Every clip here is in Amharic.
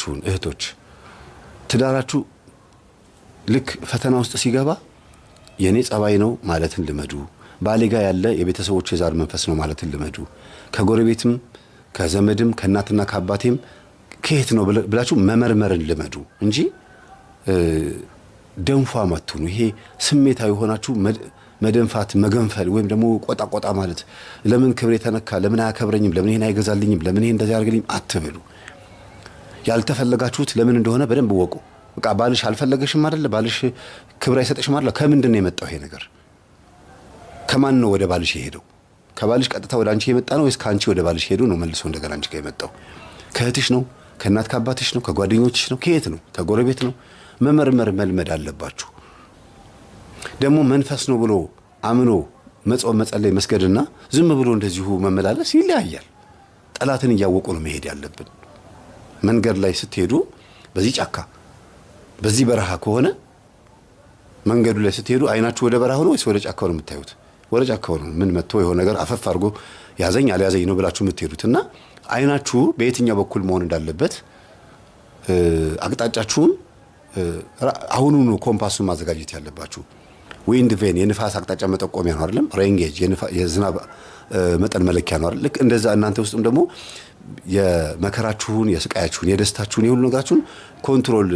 ያላችሁን እህቶች ትዳራችሁ ልክ ፈተና ውስጥ ሲገባ የኔ ጸባይ ነው ማለትን ልመዱ። ባሌ ጋር ያለ የቤተሰቦች የዛር መንፈስ ነው ማለትን ልመዱ። ከጎረቤትም ከዘመድም ከእናትና ከአባቴም ከየት ነው ብላችሁ መመርመርን ልመዱ እንጂ ደንፋ ማትሁኑ። ይሄ ስሜታዊ ሆናችሁ መደንፋት መገንፈል ወይም ደግሞ ቆጣ ማለት ለምን ክብሬ ተነካ፣ ለምን አያከብረኝም፣ ለምን ይሄን አይገዛልኝም፣ ለምን ይሄን እንደዚህ ያርግልኝ አትበሉ። ያልተፈለጋችሁት ለምን እንደሆነ በደንብ ወቁ። በቃ ባልሽ አልፈለገሽም አይደል? ባልሽ ክብር አይሰጥሽም አይደል? ከምንድን ነው የመጣው ይሄ ነገር? ከማን ነው ወደ ባልሽ የሄደው? ከባልሽ ቀጥታ ወደ አንቺ የመጣ ነው ወይስ ካንቺ ወደ ባልሽ ሄዶ ነው መልሶ እንደገና አንቺ ጋር የመጣው? ከእህትሽ ነው? ከእናት ከአባትሽ ነው? ከጓደኞችሽ ነው? ከየት ነው? ከጎረቤት ነው? መመርመር መልመድ አለባችሁ። ደግሞ መንፈስ ነው ብሎ አምኖ መጾም መጸለይ መስገድና ዝም ብሎ እንደዚሁ መመላለስ ይለያያል። ጠላትን እያወቁ ነው መሄድ ያለብን። መንገድ ላይ ስትሄዱ በዚህ ጫካ በዚህ በረሃ ከሆነ መንገዱ ላይ ስትሄዱ አይናችሁ ወደ በረሃው ነው ወይስ ወደ ጫካው ነው የምታዩት? ወደ ጫካው ነው። ምን መጥቶ የሆነ ነገር አፈፍ አድርጎ ያዘኝ አልያዘኝ ነው ብላችሁ የምትሄዱትና አይናችሁ በየትኛው በኩል መሆን እንዳለበት አቅጣጫችሁን አሁኑኑ ኮምፓሱን ማዘጋጀት ያለባችሁ። ዊንድ ቬን የንፋስ አቅጣጫ መጠቆሚያ ነው አይደለም? ሬንጌጅ የዝናብ መጠን መለኪያ ነው አይደል? ልክ እንደዛ እናንተ ውስጥም ደግሞ የመከራችሁን የስቃያችሁን የደስታችሁን የሁሉ ነገራችሁን ኮንትሮል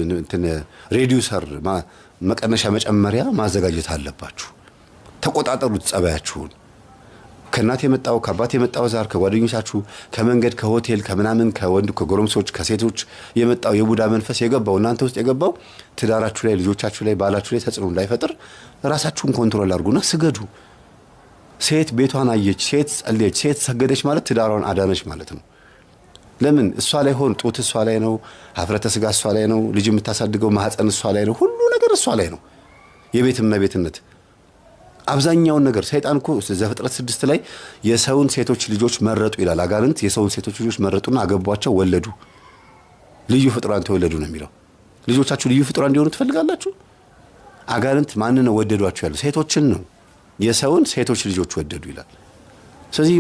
ሬዲዩሰር መቀነሻ መጨመሪያ ማዘጋጀት አለባችሁ። ተቆጣጠሩት ጸባያችሁን። ከእናት የመጣው ከአባት የመጣው ዛር ከጓደኞቻችሁ ከመንገድ ከሆቴል ከምናምን ከወንድ ከጎረምሶች ከሴቶች የመጣው የቡዳ መንፈስ የገባው እናንተ ውስጥ የገባው ትዳራችሁ ላይ ልጆቻችሁ ላይ ባላችሁ ላይ ተጽዕኖ እንዳይፈጥር ራሳችሁን ኮንትሮል አድርጉና ስገዱ። ሴት ቤቷን አየች፣ ሴት ጸለየች፣ ሴት ሰገደች ማለት ትዳሯን አዳነች ማለት ነው። ለምን እሷ ላይ ሆን ጡት እሷ ላይ ነው፣ ሀፍረተ ስጋ እሷ ላይ ነው፣ ልጅ የምታሳድገው ማህፀን እሷ ላይ ነው፣ ሁሉ ነገር እሷ ላይ ነው። የቤትና ቤትነት አብዛኛውን ነገር ሰይጣን እኮ ዘፍጥረት 6 ላይ የሰውን ሴቶች ልጆች መረጡ ይላል። አጋንንት የሰውን ሴቶች ልጆች መረጡና አገቧቸው፣ ወለዱ፣ ልዩ ፍጡራን ተወለዱ ነው የሚለው። ልጆቻችሁ ልዩ ፍጡራን እንዲሆኑ ትፈልጋላችሁ? አጋንንት ማንን ነው ወደዷቸው ያለው? ሴቶችን ነው። የሰውን ሴቶች ልጆች ወደዱ ይላል። ስለዚህ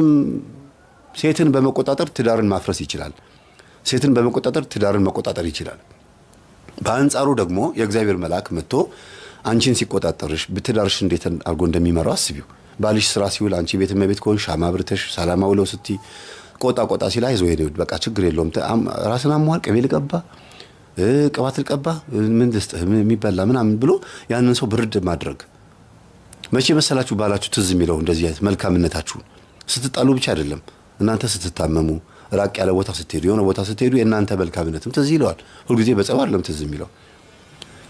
ሴትን በመቆጣጠር ትዳርን ማፍረስ ይችላል። ሴትን በመቆጣጠር ትዳርን መቆጣጠር ይችላል። በአንጻሩ ደግሞ የእግዚአብሔር መልአክ መጥቶ አንቺን ሲቆጣጠርሽ በትዳርሽ እንዴት አድርጎ እንደሚመራው አስቢው። ባልሽ ስራ ሲውል አንቺ ቤት መቤት ከሆን ሻማ ብርተሽ ሰላም አውለው ስቲ ቆጣ ሲል አይዞህ ሄደ በቃ ችግር የለውም ራስን አሟል ቅቤ ልቀባ ቅባት ልቀባ ምን ልስጥህ የሚበላ ምናምን ብሎ ያንን ሰው ብርድ ማድረግ። መቼ መሰላችሁ ባላችሁ ትዝ የሚለው እንደዚህ አይነት መልካምነታችሁ ስትጣሉ ብቻ አይደለም፣ እናንተ ስትታመሙ ራቅ ያለ ቦታ ስትሄዱ የሆነ ቦታ ስትሄዱ የእናንተ መልካምነትም ትዝ ይለዋል። ሁልጊዜ በጸባ አይደለም ትዝ የሚለው።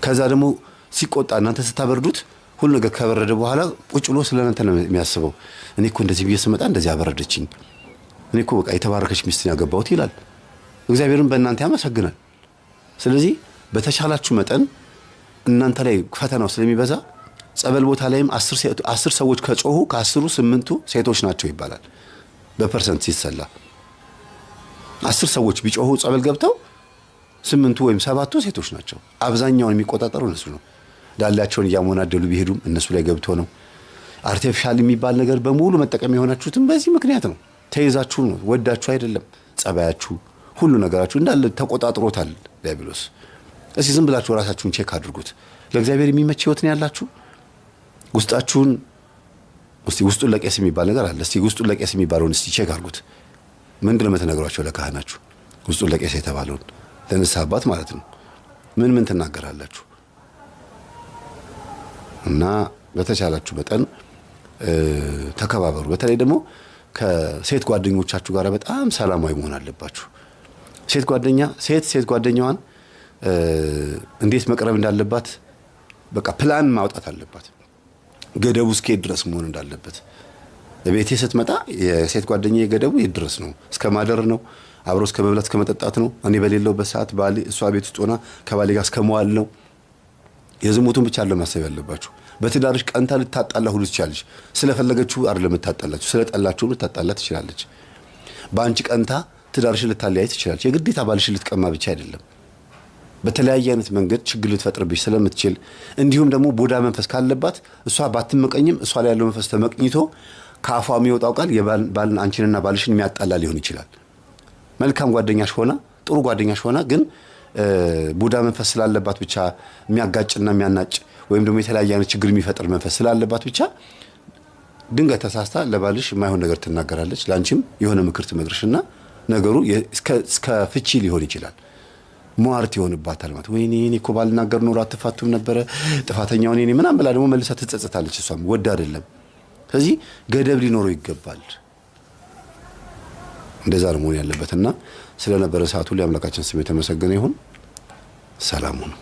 ከዛ ደግሞ ሲቆጣ እናንተ ስታበርዱት ሁሉ ነገር ከበረደ በኋላ ቁጭ ብሎ ስለእናንተ ነው የሚያስበው። እኔ እኮ እንደዚህ ብዬ ስመጣ እንደዚህ አበረደችኝ፣ እኔ እኮ በቃ የተባረከች ሚስትን ያገባሁት ይላል። እግዚአብሔርን በእናንተ ያመሰግናል። ስለዚህ በተቻላችሁ መጠን እናንተ ላይ ፈተናው ስለሚበዛ ጸበል ቦታ ላይም 10 ሰዎች ከጮሁ ከ10ሩ 8ቱ ሴቶች ናቸው ይባላል። በፐርሰንት ሲሰላ 10 ሰዎች ቢጮሁ ጸበል ገብተው 8ቱ ወይም 7ቱ ሴቶች ናቸው። አብዛኛውን የሚቆጣጠሩ እነሱ ነው። ዳላቸውን እያሞናደሉ ቢሄዱም እነሱ ላይ ገብቶ ነው። አርቲፊሻል የሚባል ነገር በሙሉ መጠቀም የሆናችሁትም በዚህ ምክንያት ነው። ተይዛችሁ ነው፣ ወዳችሁ አይደለም። ጸባያችሁ ሁሉ ነገራችሁ እንዳለ ተቆጣጥሮታል ዲያብሎስ። እስቲ ዝም ብላችሁ ራሳችሁን ቼክ አድርጉት። ለእግዚአብሔር የሚመች ህይወት ነው ያላችሁ? ውስጣችሁን እስቲ ውስጡን ለቄስ የሚባል ነገር አለ። እስቲ ውስጡን ለቄስ የሚባለውን እስቲ ቼክ አድርጉት። ምንድን ነው የምትነግሯቸው ለካህናችሁ? ውስጡን ለቄስ የተባለውን ለንስሐ አባት ማለት ነው። ምን ትናገራላችሁ? እና በተቻላችሁ መጠን ተከባበሩ። በተለይ ደግሞ ከሴት ጓደኞቻችሁ ጋር በጣም ሰላማዊ መሆን አለባችሁ። ሴት ጓደኛዋን እንዴት መቅረብ እንዳለባት በቃ ፕላን ማውጣት አለባት። ገደቡ እስከ ድረስ መሆን እንዳለበት። ለቤቴ ስትመጣ የሴት ጓደኛዬ ገደቡ ይድረስ ነው፣ እስከ ማደር ነው፣ አብሮ እስከ መብላት እስከ መጠጣት ነው። እኔ በሌለውበት ሰዓት ባሌ እሷ ቤት ውስጥ ሆና ከባሌ ጋር እስከ መዋል ነው። የዝሙቱን ብቻ አይደለም ማሰብ ያለባችሁ። በትዳርሽ ቀንታ ልታጣላ ሁሉ ትችላለች። ስለፈለገችው አይደለም ልታጣላችሁ፣ ስለጠላችሁ ልታጣላ ትችላለች። በአንቺ ቀንታ ትዳርሽን ልታለያይ ትችላለች። የግዴታ ባልሽን ልትቀማ ብቻ አይደለም። በተለያየ አይነት መንገድ ችግር ልትፈጥርብሽ ስለምትችል እንዲሁም ደግሞ ቡዳ መንፈስ ካለባት እሷ ባትመቀኝም እሷ ላይ ያለው መንፈስ ተመቅኝቶ ከአፏ የሚወጣው ቃል የባልን አንቺንና ባልሽን የሚያጣላ ሊሆን ይችላል። መልካም ጓደኛሽ ሆና ጥሩ ጓደኛሽ ሆና ግን ቡዳ መንፈስ ስላለባት ብቻ የሚያጋጭና የሚያናጭ ወይም ደግሞ የተለያየ አይነት ችግር የሚፈጥር መንፈስ ስላለባት ብቻ ድንገት ተሳስታ ለባልሽ የማይሆን ነገር ትናገራለች ላንቺም የሆነ ምክር ትመክርሽና ነገሩ እስከ ፍቺ ሊሆን ይችላል ሟርት ይሆንባታል ማለት ወይኔ እኔ እኮ ባልናገር ኖር አትፋቱም ነበር ጥፋተኛው እኔ ምናምን ብላ ደግሞ መልሳ ትጸጸታለች እሷም ወድ አይደለም ስለዚህ ገደብ ሊኖረው ይገባል እንደዛ ነው መሆን ያለበትና ስለነበረ ሰዓቱ ላይ አምላካችን ስም የተመሰገነ ይሁን ሰላም ሁኑ